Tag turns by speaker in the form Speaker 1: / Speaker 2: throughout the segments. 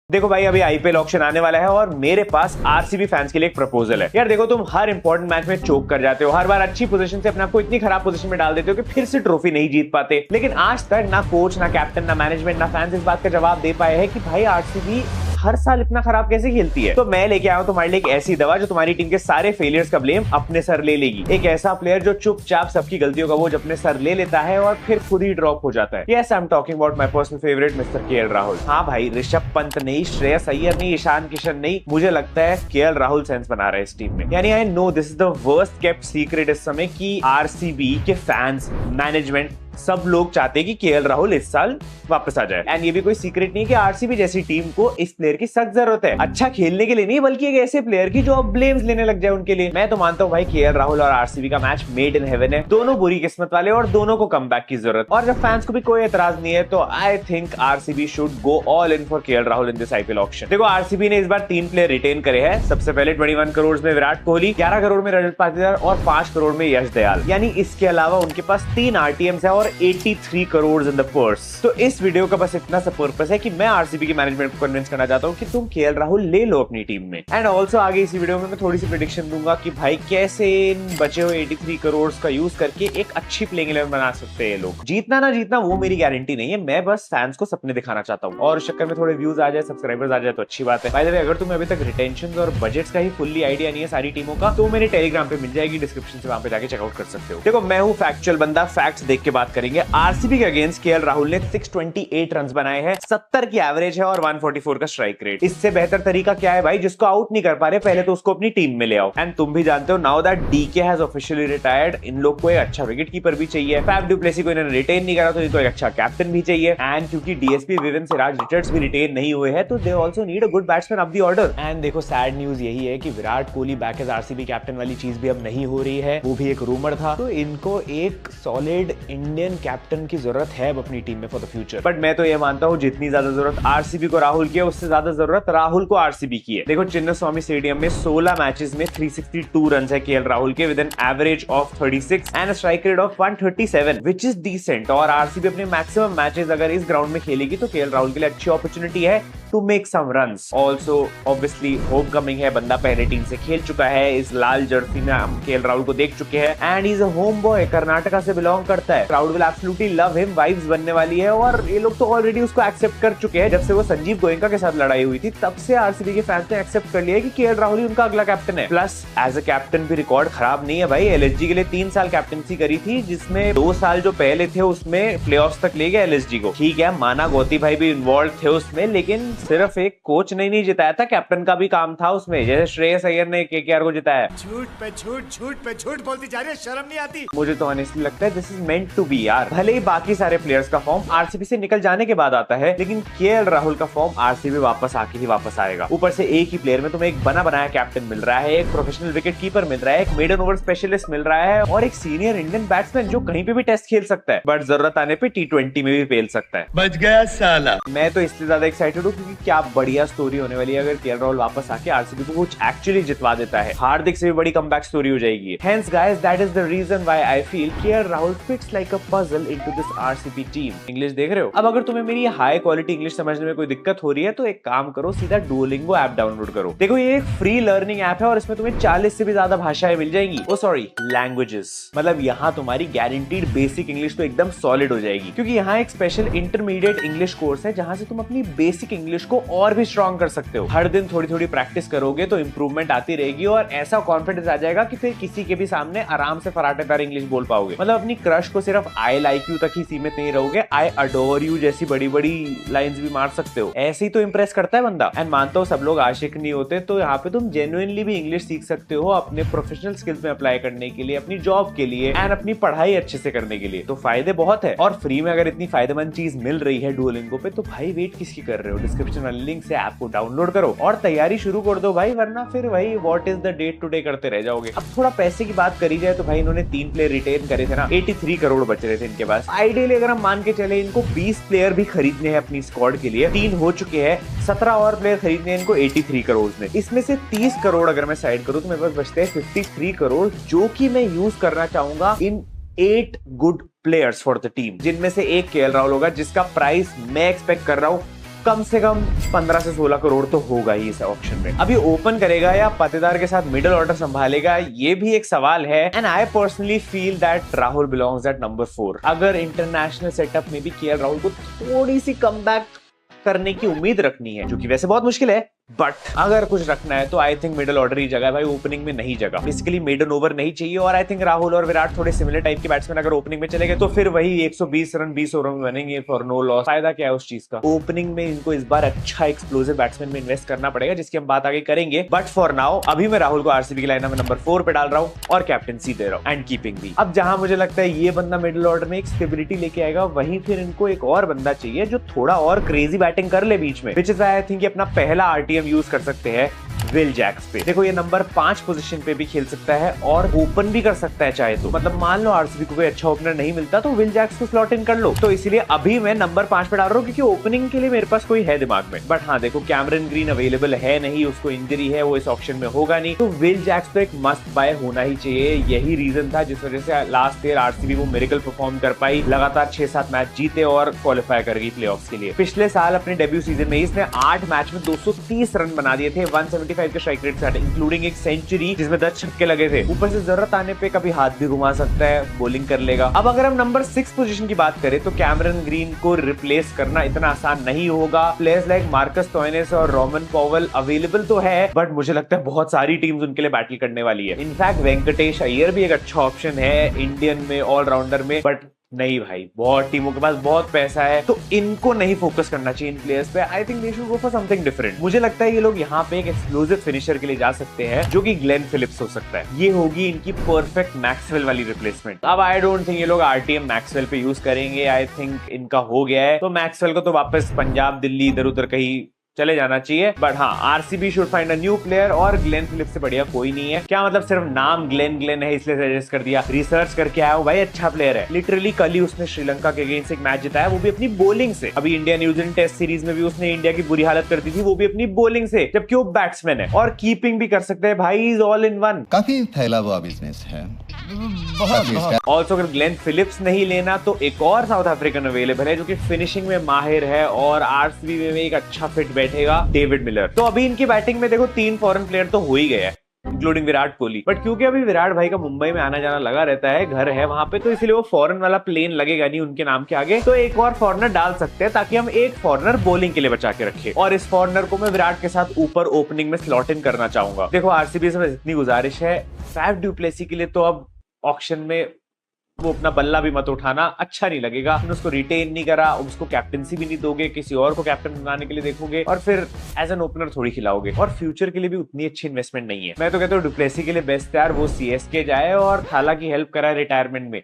Speaker 1: देखो भाई, अभी आईपीएल ऑक्शन आने वाला है और मेरे पास आरसीबी फैंस के लिए एक प्रपोजल है। यार देखो, तुम हर इंपॉर्टेंट मैच में चोक कर जाते हो, हर बार अच्छी पोजीशन से अपने आप को इतनी खराब पोजीशन में डाल देते हो कि फिर से ट्रॉफी नहीं जीत पाते। लेकिन आज तक ना कोच, ना कैप्टन, ना मैनेजमेंट, ना फैंस इस बात का जवाब दे पाए हैं कि भाई आरसीबी हर साल इतना खराब कैसे खेलती है। तो मैं लेके आया हूं तुम्हारे लिए एक ऐसी दवा जो तुम्हारी टीम के सारे फेलियर्स का ब्लेम अपने सर ले लेगी। एक ऐसा प्लेयर जो चुपचाप सबकी गलतियों का बोझ अपने सर ले लेता है और फिर खुद ही ड्रॉप हो जाता है। Yes, I am talking about my personal favourite mister KL Rahul. हाँ भाई, ऋषभ पंत नहीं, श्रेयस अय्यर नहीं, ईशान किशन नहीं, मुझे लगता है केएल राहुल सेंस बना रहा है इस टीम में। यानी I know this is the worst kept secret इस समय कि आरसीबी के फैंस, मैनेजमेंट, सब लोग चाहते हैं कि केएल राहुल इस साल वापस आ जाए। एंड ये भी कोई सीक्रेट नहीं है कि आरसीबी जैसी टीम को इस प्लेयर की सख्त जरूरत है, अच्छा खेलने के लिए नहीं, बल्कि एक ऐसे प्लेयर की जो अब ब्लेम्स लेने लग जाए उनके लिए। मैं तो मानता हूँ भाई, केएल राहुल और आरसीबी का मैच मेड इन हेवन है। दोनों बुरी किस्मत वाले और दोनों को कमबैक की जरूरत। और जब फैंस को भी कोई एतराज नहीं है तो I think RCB should go all in for KL Rahul in this IPL auction. देखो, आरसीबी ने इस बार 3 प्लेयर रिटेन करे हैं। सबसे पहले 21 करोड़ में विराट कोहली, 11 करोड़ में रजत पाटीदार और 5 करोड़ में यश दयाल। यानी इसके अलावा उनके पास 3 आरटीएम्स है और 83 करोड़ इन द पर्स। तो इस वीडियो का बस इतना सा पर्पस है कि मैं आरसीबी की मैनेजमेंट को कन्विंस करना चाहता हूं कि तुम केएल राहुल ले लो अपनी टीम में। एंड ऑल्सो आगे इसी वीडियो में मैं थोड़ी सी प्रेडिक्शन दूंगा कि भाई कैसे इन बचे हुए 83 करोड़ का यूज करके एक अच्छी प्लेइंग 11 बना सकते हैं लोग। जीतना ना जीतना वो मेरी गारंटी नहीं है, मैं बस फैंस को सपने दिखाना चाहता हूँ। और चक्कर में थोड़े व्यूज आ जाए, सब्सक्राइबर्स आ जाए तो अच्छी बात है। बाय द वे, अगर तुम्हें अभी तक रिटेंशन और बजट्स का ही फुल्ली आइडिया नहीं है सारी टीमों का, तो मेरे टेलीग्राम पे मिल जाएगी, डिस्क्रिप्शन से वहां पे जाके चेकआउट कर सकते हो। देखो, मैं हूँ फैक्चुअल बंदा, फैक्ट्स देख के बात करेंगे। आरसीबी के अगेंस्ट केएल राहुल ने 628 रन बनाए हैं, 70 की एवरेज है और 144 का स्ट्राइक रेट। इससे बेहतर तरीका क्या है भाई? जिसको आउट नहीं कर पा रहे, पहले तो उसको अपनी टीम में ले आओ। एंड तुम भी जानते हो, now that DK has officially retired, इन लोग को एक अच्छा विकेट कीपर भी चाहिए। फैफ डु प्लेसी को इन्होंने रिटेन नहीं करा तो इनको एक अच्छा कैप्टन भी चाहिए। एंड क्योंकि डीएसपी विवेन सिराज रिचर्ड्स भी रिटेन नहीं हुए हैं, तो they also need a good batsman of the order. And देखो, सैड न्यूज यही है कि Virat Kohli back as RCB captain वाली चीज भी अब नहीं हो रही है, वो भी एक रूमर था। तो इनको एक सॉलिड इंडियन कैप्टन की जरूरत है अपनी टीम में फॉर द फ्यूचर। बट मैं तो ये मानता हूँ, जितनी ज्यादा जरूरत आरसीबी को राहुल की है, उससे ज्यादा जरूरत राहुल को आरसीबी की है। देखो, चिन्नास्वामी स्टेडियम में 16 मैचेस में 362 रन है केएल राहुल के, with an average of 36 and strike rate of 137, which is decent. और आरसीबी अपने मैक्सिमम मैचेस अगर इस ग्राउंड में खेलेगी तो केएल राहुल के लिए अच्छी अपॉर्चुनिटी है to make some runs. Also obviously homecoming है, बंदा पहले टीम से खेल चुका है, इस लाल जर्सी में हम केएल राहुल को देख चुके हैं। And is a home boy, Karnataka से बिलोंग करता है। Crowd will absolutely love him, vibes बनने वाली है। और ये लोग तो ऑलरेडी उसको एक्सेप्ट कर चुके हैं। जब से वो संजीव गोयनका के साथ लड़ाई हुई थी, तब से आरसीबी के फैंस ने एक्सेप्ट कर लिया है कि केएल राहुल ही उनका अगला कैप्टन है। प्लस एज अ कैप्टन भी रिकॉर्ड खराब नहीं है भाई। एलएसजी के लिए 3 साल कैप्टनसी करी थी, जिसमें 2 साल जो पहले थे उसमें प्लेऑफ्स तक ले गए एलएसजी को। ठीक है, माना गौती भाई भी इन्वॉल्व थे उसमें, लेकिन सिर्फ एक कोच नहीं जिताया था, कैप्टन का भी काम था उसमें। जैसे श्रेयस अय्यर ने केकेआर को जिताया।
Speaker 2: झूठ पे झूठ बोलती जा रही है, शर्म नहीं आती।
Speaker 1: मुझे तो ऑनेस्टली लगता है this is meant to be यार। भले ही बाकी सारे प्लेयर्स का फॉर्म आरसीबी से निकल जाने के बाद आता है, लेकिन केएल राहुल का फॉर्म आरसीबी वापस आके ही वापस आएगा। ऊपर से एक ही प्लेयर में तुम्हें एक बना बनाया कैप्टन मिल रहा है, एक प्रोफेशनल विकेट कीपर मिल रहा है, एक मेडन ओवर स्पेशलिस्ट मिल रहा है और एक सीनियर इंडियन बैट्समैन जो कहीं पे भी टेस्ट खेल सकता है, बट जरूरत आने पे टी20 में भी फेल सकता है।
Speaker 2: बच गया साला।
Speaker 1: मैं तो इसलिए ज्यादा एक्साइटेड हूँ क्योंकि क्या बढ़िया स्टोरी होने वाली है अगर केएल राहुल वापस आके आरसीबी को कुछ एक्चुअली जितवा देता है। हार्दिक से भी बड़ी कमबैक स्टोरी हो जाएगी। Hence guys, that is the reason why I feel KL Rahul fits like a puzzle into this RCB team. English देख रहे हो? अब अगर तुम्हें मेरी हाई क्वालिटी इंग्लिश समझने में कोई दिक्कत हो रही है तो एक काम करो, सीधा डुओलिंगो ऐप डाउनलोड करो। देखो, ये एक फ्री लर्निंग ऐप है और इसमें तुम्हें 40 से भी ज्यादा भाषाएं मिल जाएंगी। ओ सॉरी, लैंग्वेजेस। मतलब यहाँ तुम्हारी गारंटीड बेसिक इंग्लिश तो एकदम सॉलिड हो जाएगी, क्योंकि यहाँ एक स्पेशल इंटरमीडिएट इंग्लिश कोर्स है जहां से तुम अपनी बेसिक इंग्लिश को और भी स्ट्रॉन्ग कर सकते हो। हर दिन थोड़ी थोड़ी प्रैक्टिस करोगे तो इंप्रूवमेंट आती रहेगी और ऐसा कॉन्फिडेंस आ जाएगा कि फिर किसी के भी सामने आराम से फराटेदार इंग्लिश बोल पाओगे। मतलब अपनी क्रश को सिर्फ आई लाइक यू तक ही सीमित नहीं रहोगे, आई अडोर यू जैसी बड़ी बड़ी लाइंस भी मार सकते हो। ऐसे ही तो इंप्रेस करता है बंदा। एंड मानता हूँ सब लोग आशिक नहीं होते, तो यहाँ पे तुम जेन्युइनली भी इंग्लिश सीख सकते हो अपने प्रोफेशनल स्किल्स में अप्लाई करने के लिए, अपनी जॉब के लिए एंड अपनी पढ़ाई अच्छे से करने के लिए। तो फायदे बहुत है और फ्री में अगर इतनी फायदेमंद चीज मिल रही है डुओलिंगो पे, तो भाई वेट किसकी कर रहे हो? डिस्क्रिप्शन वाले लिंक से ऐप को डाउनलोड करो और तैयारी शुरू कर दो भाई, वरना फिर वही what is the date today करते रह जाओगे। अब थोड़ा पैसे की बात करी जाए तो भाई इन्होंने 3 प्लेयर रिटेन करे थे ना, 83 करोड़ बच रहे थे इनके पास। आइडियली अगर हम मान के चले इनको 20 प्लेयर भी खरीदने हैं अपनी स्क्वाड के लिए, 3 हो चुके हैं, 17 और प्लेयर खरीदने हैं इनको 83 करोड़ में। इसमें से 30 करोड़ अगर मैं साइड करूं तो मेरे पास बचते हैं 53 करोड़, जो कि मैं यूज करना चाहूंगा इन 8 good players for the team, जिनमें से एक केएल राहुल होगा जिसका प्राइस मैं एक्सपेक्ट कर रहा हूं कम से कम 15 से 16 करोड़ तो होगा ही इस ऑक्शन में। अभी ओपन करेगा या पतेदार के साथ मिडिल ऑर्डर संभालेगा, ये भी एक सवाल है। And I personally feel that Rahul belongs at number 4। अगर इंटरनेशनल सेटअप में भी केएल राहुल को थोड़ी सी कमबैक करने की उम्मीद रखनी है, जो कि वैसे बहुत मुश्किल है, बट अगर कुछ रखना है तो आई थिंक मिडिल ऑर्डर ही जगह है भाई, ओपनिंग में नहीं जगह। बेसिकली मेडन ओवर नहीं चाहिए, और आई थिंक राहुल और विराट थोड़े सिमिलर टाइप के बैट्समैन अगर ओपनिंग में चले गए तो फिर वही 120 रन 20 ओवर में बनेंगे फॉर नो लॉस। फायदा क्या है उस चीज का? ओपनिंग में इनको इस बार अच्छा एक्सप्लोसिव बैट्समैन में इन्वेस्ट करना पड़ेगा, जिसकी हम बात आगे करेंगे। बट फॉर नाउ अभी मैं राहुल को आरसीबी की लाइनअप में नंबर 4 पे डाल रहा हूँ और कैप्टनसी दे रहा हूँ एंड कीपिंग भी। अब जहां मुझे लगता है ये बंदा मिडिल ऑर्डर में एक स्टेबिलिटी लेके आएगा, वहीं फिर इनको एक और बंदा चाहिए जो थोड़ा और क्रेजी बैटिंग कर ले बीच में, विच इज आई थिंक अपना पहला आरटीएम यूज कर सकते हैं विल जैक्स पे। देखो ये नंबर 5 पोजीशन पे भी खेल सकता है और ओपन भी कर सकता है चाहे तो। मतलब मान लो आरसीबी को कोई अच्छा ओपनर नहीं मिलता तो विल जैक्स को स्लॉट इन कर लो। तो इसलिए अभी मैं नंबर 5 पे डाल रहा हूँ, क्योंकि ओपनिंग के लिए मेरे पास कोई है दिमाग में। बट हाँ देखो, कैमरन ग्रीन अवेलेबल है नहीं, उसको इंजरी है, वो इस ऑक्शन में होगा नहीं, तो विल जैक्स तो एक मस्ट बाय होना ही चाहिए। यही रीजन था जिस वजह से लास्ट ईयर आरसीबी वो मिरेकल परफॉर्म कर पाई, लगातार 6-7 मैच जीते और क्वालिफाई कर गई प्लेऑफ्स के लिए। पिछले साल अपने डेब्यू सीजन में इसने 8 मैच में 230 रन बना दिए थे, 175 के स्ट्राइक रेट, इंक्लूडिंग एक सेंचुरी जिसमें 10 छक्के लगे थे। ऊपर से जरूरत आने पे कभी हाथ भी घुमा सकता है, बॉलिंग कर लेगा। अब अगर हम नंबर 6 पोजीशन की बात करें तो कैमरन ग्रीन को रिप्लेस करना इतना आसान नहीं होगा। प्लेयर्स लाइक मार्कस स्टोइनिस और रोमन पॉवेल अवेलेबल तो है, बट मुझे लगता है बहुत सारी टीम्स उनके लिए बैटल करने वाली है। इनफैक्ट वेंकटेश अय्यर भी एक अच्छा ऑप्शन है इंडियन में, ऑलराउंडर में, बट नहीं भाई, बहुत टीमों के पास बहुत पैसा है तो इनको नहीं फोकस करना चाहिए इन प्लेयर्स पे। I think they should go for something different. मुझे लगता है ये लोग यहाँ पे एक एक्सप्लोसिव फिनिशर के लिए जा सकते हैं, जो कि ग्लेन फिलिप्स हो सकता है। ये होगी इनकी परफेक्ट मैक्सवेल वाली रिप्लेसमेंट। अब आई डोंट थिंक ये लोग आरटीएम मैक्सवेल पे यूज करेंगे, आई थिंक इनका हो गया है। तो मैक्सवेल को तो वापस पंजाब, दिल्ली, इधर उधर कहीं चले जाना चाहिए। बट हाँ, RCB should find a new player, और ग्लेन फिलिप्स से बढ़िया कोई नहीं है। क्या मतलब सिर्फ नाम ग्लेन है इसलिए सजेस्ट कर दिया? रिसर्च करके आया हूं भाई, अच्छा प्लेयर है। लिटरली कल ही उसने श्रीलंका के अगेंस्ट एक मैच जिताया, वो भी अपनी बॉलिंग से। अभी इंडिया न्यूजीलैंड टेस्ट सीरीज में भी उसने इंडिया की बुरी हालत कर दी थी, वो भी अपनी बॉलिंग से, जबकि वो बैट्समैन है। और कीपिंग भी कर सकते हैं भाई, इज ऑल इन वन।
Speaker 3: काफी फैला हुआ बिजनेस है।
Speaker 1: ऑल्सो अगर ग्लेन फिलिप्स नहीं लेना तो एक और साउथ अफ्रीकन अवेलेबल है जो कि फिनिशिंग में माहिर है और आरसीबी में एक अच्छा फिट बैठेगा, डेविड मिलर। तो अभी इनकी बैटिंग में देखो 3 फॉरेन प्लेयर तो हो ही गए हैं, इंक्लूडिंग विराट कोहली। बट क्योंकि अभी विराट भाई का मुंबई में आना जाना लगा रहता है, घर है वहां पे, तो इसलिए वो फॉरेन वाला प्लेन लगेगा नहीं उनके नाम के आगे। तो एक और फॉरनर डाल सकते हैं ताकि हम एक फॉरनर बॉलिंग के लिए बचा के रखें, और इस फॉरनर को मैं विराट के साथ ऊपर ओपनिंग में स्लॉट इन करना चाहूंगा। देखो आरसीबी से इतनी गुजारिश है, फैफ डू प्लेसी के लिए तो अब ऑक्शन में वो अपना बल्ला भी मत उठाना, अच्छा नहीं लगेगा। उसको रिटेन नहीं करा, उसको कैप्टनसी भी नहीं दोगे, किसी और को कैप्टन बनाने के लिए देखोगे और फिर एज एन ओपनर थोड़ी खिलाओगे, और फ्यूचर के लिए भी उतनी अच्छी इन्वेस्टमेंट नहीं है। मैं तो कहता हूँ डुप्लेसी के लिए बेस्ट यार वो सीएसके जाए और थाला की हेल्प कराए रिटायरमेंट में,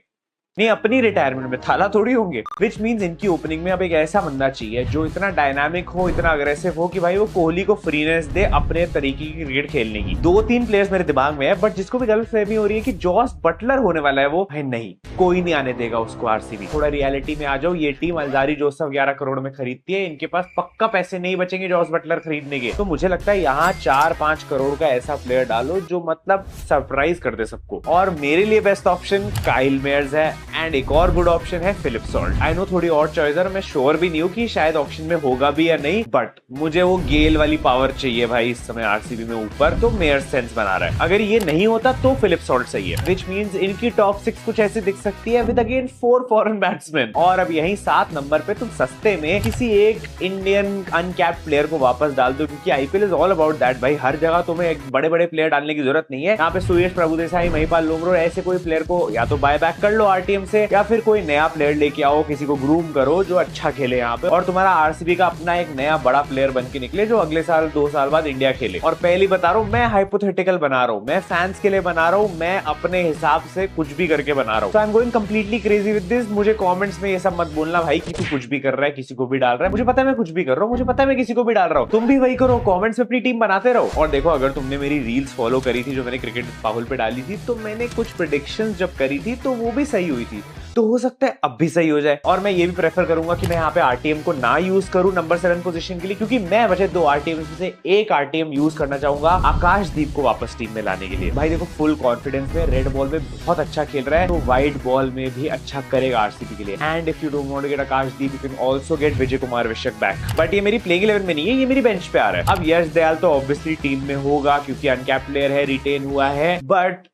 Speaker 1: नहीं अपनी रिटायरमेंट में। थाला थोड़ी होंगे। विच मीन्स इनकी ओपनिंग में अब एक ऐसा बंदा चाहिए जो इतना डायनामिक हो, इतना अग्रेसिव हो कि भाई वो कोहली को फ्रीनेस दे अपने तरीके की क्रिकेट खेलने की। 2-3 प्लेयर्स मेरे दिमाग में है, बट जिसको भी गलतफहमी हो रही है कि जॉस बटलर होने वाला है, वो भाई नहीं, कोई नहीं आने देगा उसको आरसीबी। थोड़ा रियलिटी में आ जाओ। ये टीम अलजारी जोसेफ 11 करोड़ में खरीदती है, इनके पास पक्का पैसे नहीं बचेंगे जॉस बटलर खरीदने के। तो मुझे लगता है यहाँ 4-5 करोड़ का ऐसा प्लेयर डालो जो मतलब सरप्राइज कर दे सबको। और मेरे लिए बेस्ट ऑप्शन काइल मेयर्स है, एंड एक और गुड ऑप्शन है फिलिप सॉल्ट। आई नो थोड़ी और चॉइस है, मैं श्योर भी नहीं हूँ कि शायद ऑप्शन में होगा भी या नहीं, बट मुझे वो गेल वाली पावर चाहिए भाई इस समय आरसीबी में ऊपर, तो मेयर सेंस बना रहा है। अगर ये नहीं होता तो फिलिप सॉल्ट सही है, विच मीन्स इनकी टॉप 6 कुछ ऐसी दिख सकती है विद अगेन 4 फॉरेन बैट्समैन। और अब यही 7 नंबर पे तुम सस्ते में किसी एक इंडियन अनकैप्ड प्लेयर को वापस डाल दो, क्योंकि IPL is all about that भाई। हर जगह तुम्हें एक बड़े बड़े प्लेयर डालने की जरूरत नहीं है। यहाँ पे सुयश प्रभुदेसाई, महिपाल लोमरो, ऐसे कोई प्लेयर को या तो बाय बैक कर लो आरटीएम से, या फिर कोई नया प्लेयर लेके आओ, किसी को ग्रूम करो जो अच्छा खेले यहाँ पे, और तुम्हारा आरसीबी का अपना एक नया बड़ा प्लेयर बन के निकले जो अगले साल 2 साल बाद इंडिया खेले। और पहली बता रहा हूँ, मैं हाइपोथेटिकल बना रहा हूँ, मैं फैंस के लिए बना रहा हूँ, मैं अपने हिसाब से कुछ भी करके बना रहा हूँ। I am going completely crazy with this. मुझे कमेंट्स में ये सब मत बोलना भाई कि तू कुछ भी कर रहा है, किसी को भी डाल रहा है। मुझे पता है मैं कुछ भी कर रहा हूँ, मुझे पता है मैं किसी को भी डाल रहा हूँ। तुम भी वही करो, कमेंट्स में अपनी टीम बनाते रहो। और देखो, अगर तुमने मेरी रील्स फॉलो करी थी जो मैंने क्रिकेट पाहुल पे डाली थी, तो मैंने कुछ प्रेडिक्शंस जब करी थी तो वो भी सही हुई थी। तो हो सकता है अब भी सही हो जाए। और मैं ये भी प्रेफर करूंगा कि मैं यहाँ पे आरटीएम को ना यूज करूं नंबर 7 पोजीशन के लिए, क्योंकि मैं बचे 2 आरटीएम में से एक आरटीएम यूज करना चाहूंगा आकाशदीप को वापस टीम में लाने के लिए। भाई देखो फुल कॉन्फिडेंस में, रेड बॉल में बहुत अच्छा खेल रहा है, तो व्हाइट बॉल में भी अच्छा करेगा आरसीबी के लिए। And if you don't want to get Akashdeep, you can also get Vijay Kumar Vyshak back. But ये मेरी प्लेइंग 11 में नहीं है, ये मेरी बेंच पे आ रहा है। अब यश दयाल तो ऑब्वियसली टीम में होगा क्योंकि अनकैप्ड प्लेयर है, रिटेन हुआ है, but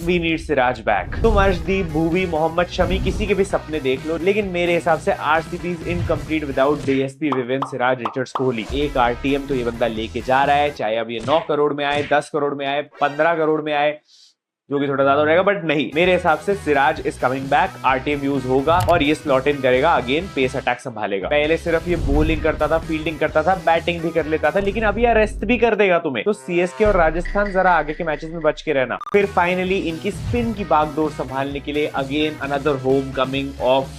Speaker 1: we need Siraj back. तुम अर्शदीप, भूवी, मोहम्मद शमी किसी के भी सपने देख लो, लेकिन मेरे हिसाब से RCB is incomplete without DSP, विवेन, सिराज, रिचर्ड्स, कोहली। एक आरटीएम तो ये बंदा लेके जा रहा है, चाहे अब ये 9 करोड़ में आए, 10 करोड़ में आए, 15 करोड़ में आए, जो कि थोड़ा ज्यादा हो रहेगा, बट नहीं, मेरे हिसाब से Siraj is coming back, RTM use होगा और ये स्लॉट इन करेगा, अगेन पेस अटैक संभालेगा। पहले सिर्फ ये बॉलिंग करता था, फील्डिंग करता था, बैटिंग भी कर लेता था, लेकिन अब ये रेस्ट भी कर देगा तुम्हें। तो सीएसके और राजस्थान जरा आगे के मैचेस में बच के रहना। फिर फाइनली इनकी स्पिन की बागडोर संभालने के लिए again another home coming of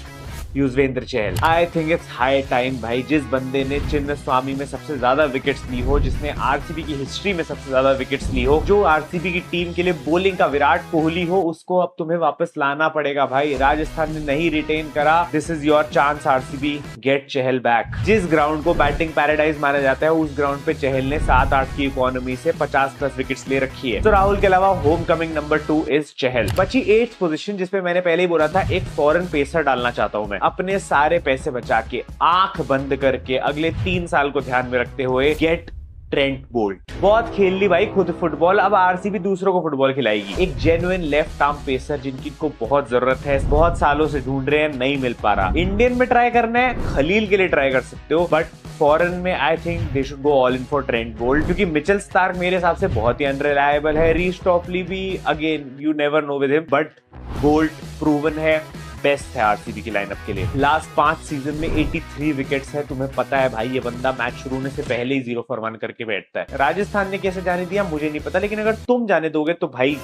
Speaker 1: Yuzvendra Chahal. I think it's high time भाई, जिस बंदे ने चिन्ह स्वामी में सबसे ज्यादा विकेट्स ली हो, जिसने आरसीबी की हिस्ट्री में सबसे ज्यादा विकेट्स ली हो, जो आरसीबी की टीम के लिए बॉलिंग का विराट कोहली हो, उसको अब तुम्हें वापस लाना पड़ेगा भाई। राजस्थान ने नहीं रिटेन करा, this is your chance RCB, get Chahal back. जिस ग्राउंड को बैटिंग पैराडाइज माना जाता है, उस ग्राउंड पे चहल ने 7-8 की इकोनॉमी से 50+ विकेट्स ले रखी है। तो राहुल के अलावा होम कमिंग नंबर 2 इज चहल। बची 8th पोजीशन, जिसपे मैंने पहले ही बोला था एक फॉरेन पेसर डालना चाहता हूं मैं। अपने सारे पैसे बचा के, आंख बंद करके, अगले 3 साल को ध्यान में रखते हुए गेट ट्रेंट बोल्ट। बहुत खेल ली भाई खुद फुटबॉल, अब आरसीबी दूसरों को फुटबॉल खिलाएगी। एक जेन्युइन लेफ्ट आर्म पेसर जिनकी को बहुत जरूरत है, बहुत सालों से ढूंढ रहे हैं, नहीं मिल पा रहा। इंडियन में ट्राई करना है, खलील के लिए ट्राई कर सकते हो, बट फॉरेन में I think they should go all in for Trent Boult, क्योंकि मिचेल स्टार्क मेरे हिसाब से बहुत ही अनरिलायबल है। रीस टॉपली भी again you never know with him, but bolt proven है, बेस्ट है आरसीबी की लाइनअप के लिए। लास्ट 5 सीजन में 83 विकेट्स है, तुम्हें पता है भाई ये बंदा मैच शुरू होने से पहले ही 0 for 1 करके बैठता है। राजस्थान ने कैसे जाने दिया मुझे नहीं पता, लेकिन अगर तुम जाने दोगे तो भाई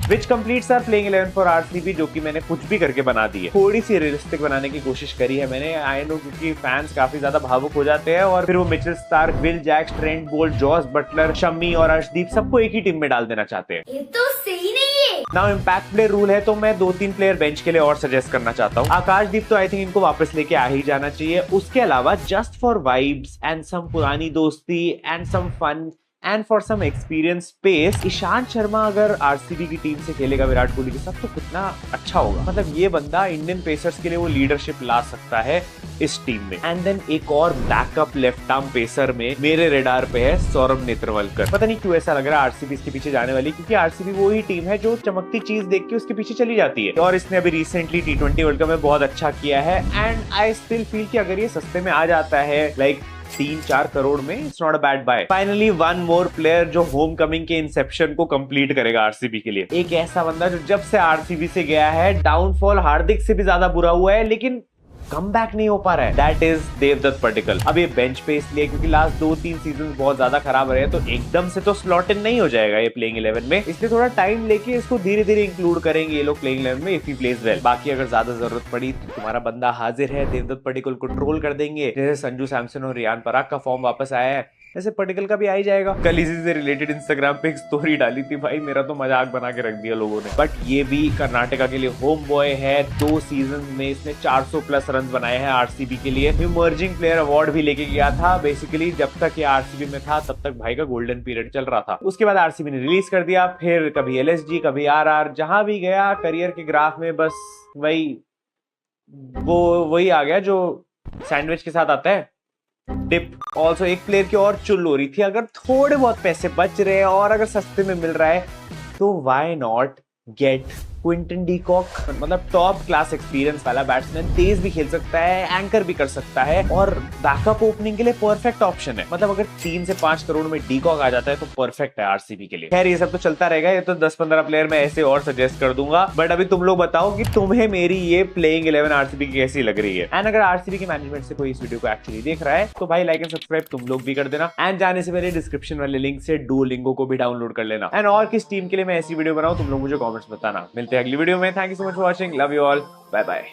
Speaker 1: which completes our playing 11 for RCB, जो कि मैंने कुछ भी करके बना दी है। थोड़ी सी रियलिस्टिक बनाने की कोशिश करी है मैंने, आई नो, क्योंकि फैंस काफी ज्यादा भावुक हो जाते हैं और फिर वो Mitchell Starc, Will Jacks, Trent Boult, Jos Buttler, Shami और अर्शदीप सबको एक ही टीम में डाल देना चाहते हैं।
Speaker 4: ये तो सही नहीं है।
Speaker 1: नाउ इम्पैक्ट प्लेयर रूल है, तो मैं 2-3 प्लेयर बेंच के लिए और सजेस्ट करना चाहता हूँ। आकाशदीप तो आई थिंक इनको वापस लेके आ ही जाना चाहिए। उसके अलावा just for vibes and some पुरानी दोस्ती and some fun and for some experience space, Ishant Sharma अगर आरसीबी की टीम से खेलेगा विराट कोहली के साथ तो कितना अच्छा होगा। मतलब ये बंदा इंडियन पेसर्स के लिए वो लीडरशिप ला सकता है इस टीम में। एंड देन एक और बैकअप लेफ्ट आर्म पेसर में मेरे रेडार पे है सौरभ नेत्रवलकर। पता नहीं क्यों ऐसा लग रहा है आरसीबी इसके पीछे जाने वाली, क्योंकि आरसीबी वो ही टीम है जो चमकती चीज देख के उसके पीछे चली जाती है, और इसने अभी रिसेंटली T20 वर्ल्ड कप में बहुत अच्छा किया है। एंड आई स्टिल फील कि अगर ये सस्ते में आ जाता है लाइक 3-4 करोड़ में, it's not a bad buy. Finally one more player जो होम कमिंग के इंसेप्शन को कंप्लीट करेगा आरसीबी के लिए। एक ऐसा बंदा जो जब से आरसीबी से गया है डाउनफॉल हार्दिक से भी ज्यादा बुरा हुआ है, लेकिन कम बैक नहीं हो पा रहा है, दैट इज देवदत्त पडिक्कल। अब ये बेंच पे इसलिए क्योंकि लास्ट 2-3 सीजन बहुत ज्यादा खराब रहे, तो एकदम से तो स्लॉट इन नहीं हो जाएगा ये प्लेइंग 11 में, इसलिए थोड़ा टाइम लेके इसको धीरे धीरे इंक्लूड करेंगे ये लोग प्लेइंग 11 में इफ ही प्लेज वेल। बाकी अगर ज्यादा जरूरत पड़ी तो तुम्हारा बंदा हाजिर है, देवदत्त पडिक्कल को ट्रोल कर देंगे, जैसे संजू सैमसन और रियान पराग का फॉर्म वापस आया है, ऐसे पडिक्कल का भी आ ही जाएगा। कल इसी से रिलेटेड इंस्टाग्राम पे एक स्टोरी डाली थी भाई, मेरा तो मजाक बना के रख दिया लोगों ने। बट ये भी कर्नाटका के लिए होम बॉय है, 2 सीजन में इसने 400+ रन बनाए हैं आरसीबी के लिए। इमर्जिंग प्लेयर अवार्ड भी लेके गया था। बेसिकली जब तक ये आरसीबी में था तब तक भाई का गोल्डन पीरियड चल रहा था। उसके बाद आरसीबी ने रिलीज कर दिया, फिर कभी एलएसजी कभी आरआर, जहां भी गया करियर के ग्राफ में बस वही आ गया जो सैंडविच के साथ आता है, डिप। ऑल्सो एक प्लेयर की और चुल हो रही थी, अगर थोड़े बहुत पैसे बच रहे हैं और अगर सस्ते में मिल रहा है तो why not get Quinton de Kock. मतलब टॉप क्लास एक्सपीरियंस वाला बैट्समैन, तेज भी खेल सकता है, एंकर भी कर सकता है और बैकअप ओपनिंग के लिए परफेक्ट ऑप्शन है। मतलब अगर 3 से 5 करोड़ में डी कॉक आ जाता है तो परफेक्ट है आरसीबी के लिए। खैर ये सब तो चलता रहेगा, ये तो 10-15 प्लेयर मैं ऐसे और सजेस्ट कर दूंगा, बट अभी तुम लोग बताओ कि तुम्हें मेरी ये प्लेइंग 11 आरसीबी की कैसी लग रही है। एंड अगर आरसीबी के मैनेजमेंट से कोई इस वीडियो को एक्चुअली देख रहा है तो भाई लाइक एंड सब्सक्राइब तुम लोग भी कर देना। एंड जाने से पहले डिस्क्रिप्शन वाले लिंक से डुओलिंगो को भी डाउनलोड कर लेना। एंड और किस टीम के लिए मैं ऐसी वीडियो बनाऊं तुम लोग मुझे कॉमेंट्स बताना। मिलते हैं अगली वीडियो में। Thank so much for watching. Love you all. Bye bye.